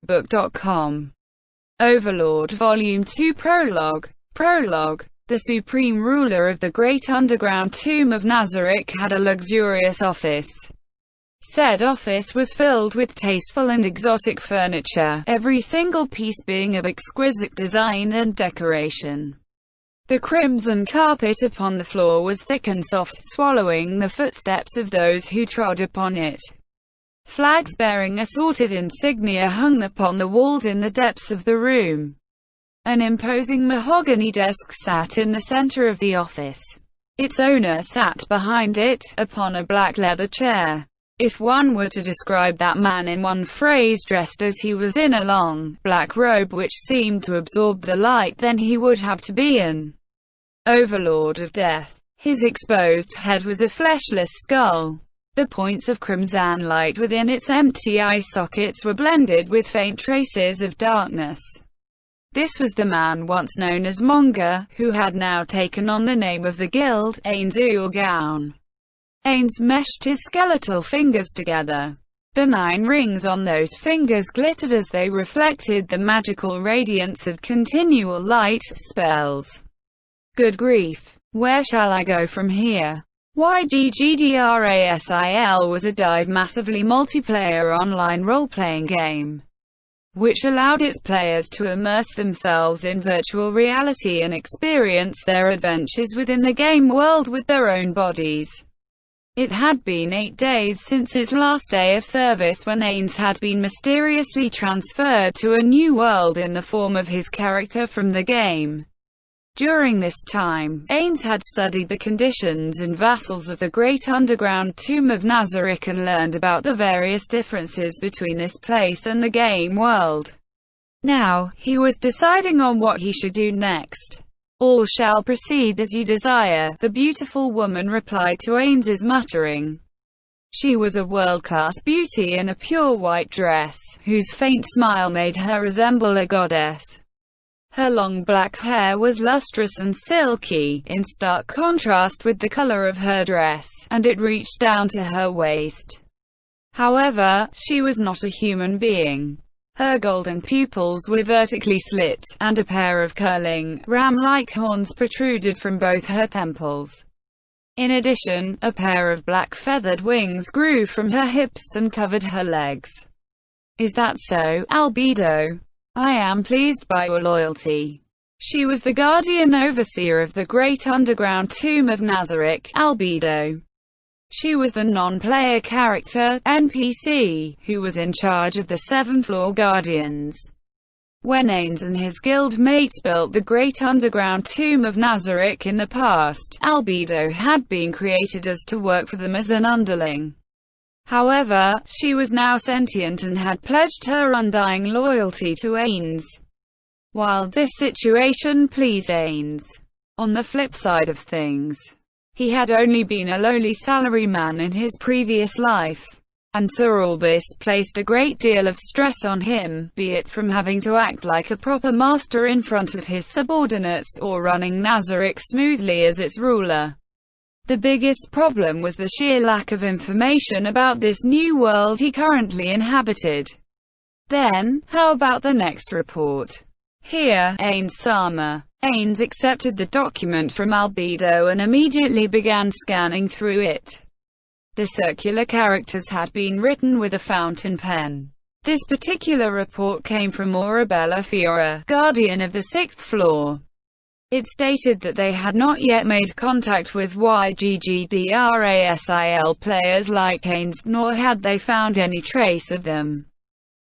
Book.com. Overlord Volume 2 Prologue. Prologue. The supreme ruler of the great underground tomb of Nazarick had a luxurious office. Said office was filled with tasteful and exotic furniture, every single piece being of exquisite design and decoration. The crimson carpet upon the floor was thick and soft, swallowing the footsteps of those who trod upon it. Flags bearing assorted insignia hung upon the walls in the depths of the room. An imposing mahogany desk sat in the center of the office. Its owner sat behind it, upon a black leather chair. If one were to describe that man in one phrase, dressed as he was in a long, black robe which seemed to absorb the light, then he would have to be an overlord of death. His exposed head was a fleshless skull. The points of crimson light within its empty eye sockets were blended with faint traces of darkness. This was the man once known as Monga, who had now taken on the name of the guild, Ains Gaon. Ains meshed his skeletal fingers together. The 9 rings on those fingers glittered as they reflected the magical radiance of continual light spells. Good grief! Where shall I go from here? YGGDRASIL was a massively multiplayer online role-playing game, which allowed its players to immerse themselves in virtual reality and experience their adventures within the game world with their own bodies. It had been 8 days since its last day of service when Ains had been mysteriously transferred to a new world in the form of his character from the game. During this time, Ains had studied the conditions and vassals of the great underground tomb of Nazarick and learned about the various differences between this place and the game world. Now, he was deciding on what he should do next. "All shall proceed as you desire," the beautiful woman replied to Ains's muttering. She was a world-class beauty in a pure white dress, whose faint smile made her resemble a goddess. Her long black hair was lustrous and silky, in stark contrast with the color of her dress, and it reached down to her waist. However, she was not a human being. Her golden pupils were vertically slit, and a pair of curling, ram-like horns protruded from both her temples. In addition, a pair of black feathered wings grew from her hips and covered her legs. "Is that so, Albedo? I am pleased by your loyalty." She was the guardian overseer of the great underground tomb of Nazarick, Albedo. She was the non-player character, NPC, who was in charge of the 7th-floor guardians. When Ains and his guild mates built the great underground tomb of Nazarick in the past, Albedo had been created as to work for them as an underling. However, she was now sentient and had pledged her undying loyalty to Ains. While this situation pleased Ains, on the flip side of things, he had only been a lowly salaryman in his previous life, and so all this placed a great deal of stress on him, be it from having to act like a proper master in front of his subordinates, or running Nazarick smoothly as its ruler. The biggest problem was the sheer lack of information about this new world he currently inhabited. Then, how about the next report? Here, Ains-sama. Ains accepted the document from Albedo and immediately began scanning through it. The circular characters had been written with a fountain pen. This particular report came from Arabella Fiora, guardian of the 6th floor. It stated that they had not yet made contact with YGGDRASIL players like Ains, nor had they found any trace of them.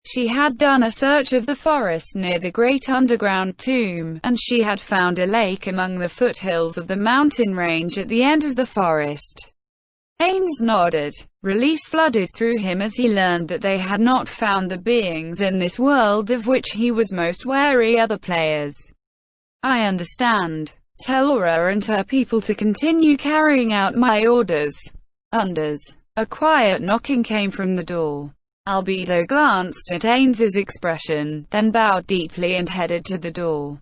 She had done a search of the forest near the great underground tomb, and she had found a lake among the foothills of the mountain range at the end of the forest. Ains nodded. Relief flooded through him as he learned that they had not found the beings in this world of which he was most wary: other players. "I understand. Tell Aura and her people to continue carrying out my orders." Unders. A quiet knocking came from the door. Albedo glanced at Ains's expression, then bowed deeply and headed to the door.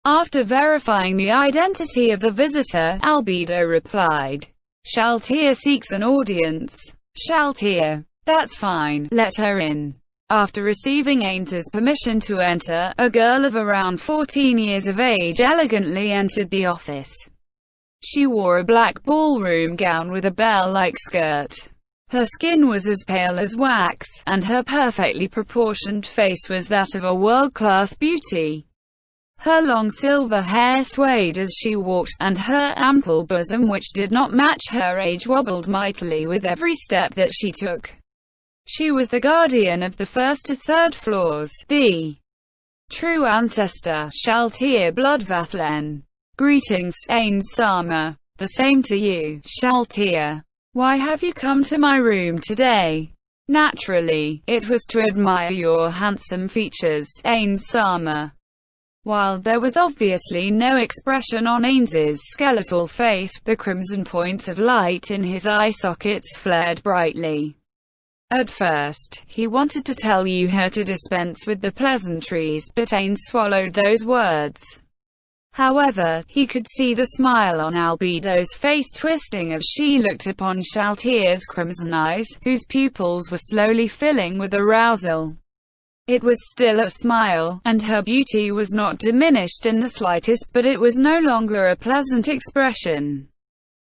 After verifying the identity of the visitor, Albedo replied, "Shaltir seeks an audience." "Shaltir. That's fine, let her in." After receiving Ains's permission to enter, a girl of around 14 years of age elegantly entered the office. She wore a black ballroom gown with a bell-like skirt. Her skin was as pale as wax, and her perfectly proportioned face was that of a world-class beauty. Her long silver hair swayed as she walked, and her ample bosom, which did not match her age, wobbled mightily with every step that she took. She was the guardian of the first to third floors, the true ancestor, Shaltir Bloodvathlen. Greetings, Ains-sama. The same to you, Shaltir. Why have you come to my room today? Naturally, it was to admire your handsome features, Ains-sama. While there was obviously no expression on Ains's skeletal face, the crimson points of light in his eye sockets flared brightly. At first, he wanted to tell you how to dispense with the pleasantries, but Ains swallowed those words. However, he could see the smile on Albedo's face twisting as she looked upon Shaltir's crimson eyes, whose pupils were slowly filling with arousal. It was still a smile, and her beauty was not diminished in the slightest, but it was no longer a pleasant expression.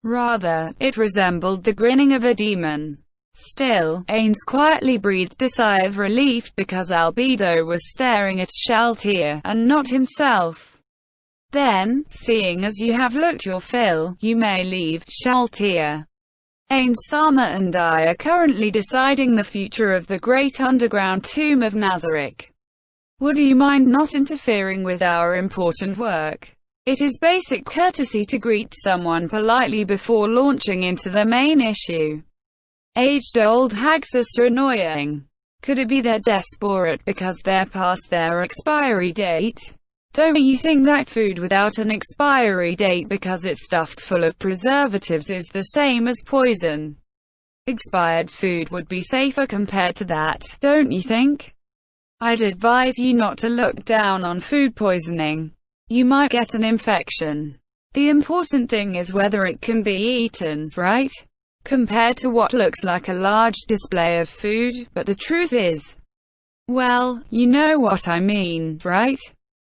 Rather, it resembled the grinning of a demon. Still, Ains quietly breathed a sigh of relief because Albedo was staring at Shaltir, and not himself. Then, seeing as you have looked your fill, you may leave, Shaltir. Ains-sama and I are currently deciding the future of the great underground tomb of Nazarick. Would you mind not interfering with our important work? It is basic courtesy to greet someone politely before launching into the main issue. Aged old hags are so annoying. Could it be they're desperate because they're past their expiry date? Don't you think that food without an expiry date because it's stuffed full of preservatives is the same as poison? Expired food would be safer compared to that, don't you think? I'd advise you not to look down on food poisoning. You might get an infection. The important thing is whether it can be eaten, right? Compared to what looks like a large display of food, but the truth is, well, you know what I mean, right?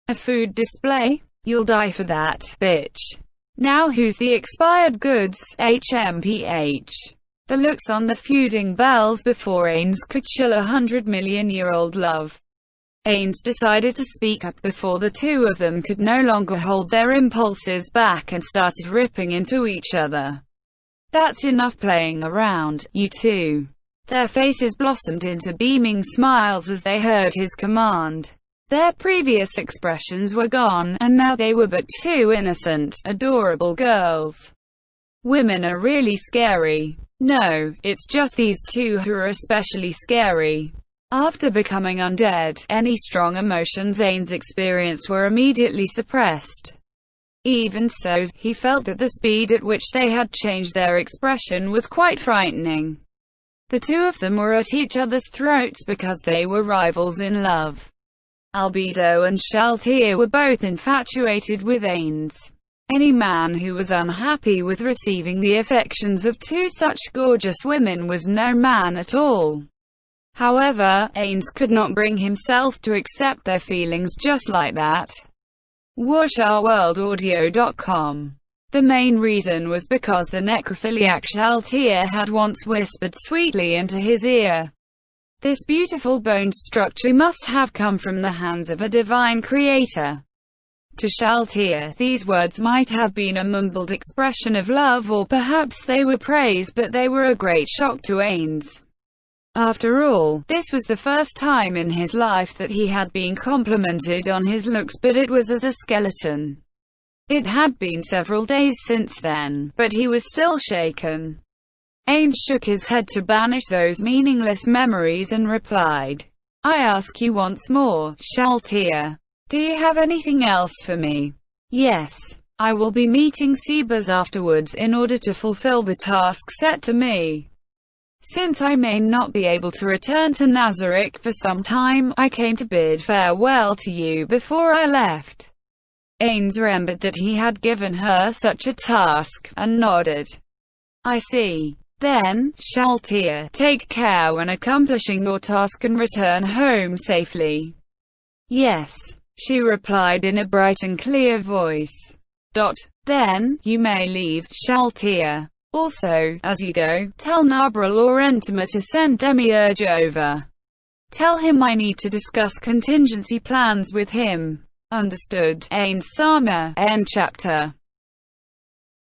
A food display? You'll die for that, bitch. Now who's the expired goods, HMPH? The looks on the feuding bells before Ains could chill 100-million-year-old love. Ains decided to speak up before the two of them could no longer hold their impulses back and started ripping into each other. That's enough playing around, you two. Their faces blossomed into beaming smiles as they heard his command. Their previous expressions were gone, and now they were but two innocent, adorable girls. Women are really scary. No, it's just these two who are especially scary. After becoming undead, any strong emotions Ains experienced were immediately suppressed. Even so, he felt that the speed at which they had changed their expression was quite frightening. The two of them were at each other's throats because they were rivals in love. Albedo and Shaltir were both infatuated with Ains. Any man who was unhappy with receiving the affections of two such gorgeous women was no man at all. However, Ains could not bring himself to accept their feelings just like that. WatchOurWorldAudio.com. The main reason was because the necrophiliac Shaltir had once whispered sweetly into his ear, "This beautiful boned structure must have come from the hands of a divine creator." To Shaltir, these words might have been a mumbled expression of love, or perhaps they were praise, but they were a great shock to Ains. After all, this was the first time in his life that he had been complimented on his looks, but it was as a skeleton. It had been several days since then, but he was still shaken. Ains shook his head to banish those meaningless memories and replied, "I ask you once more, Shaltir. Do you have anything else for me?" "Yes. I will be meeting Sebas afterwards in order to fulfill the task set to me. Since I may not be able to return to Nazarick for some time, I came to bid farewell to you before I left." Ains remembered that he had given her such a task, and nodded. "I see. Then, Shaltia, take care when accomplishing your task and return home safely. Yes, she replied in a bright and clear voice. Then, you may leave, Shaltia. Also, as you go, tell Nabra Laurentima to send Demiurge over. Tell him I need to discuss contingency plans with him. Understood. Ain Sama. End chapter.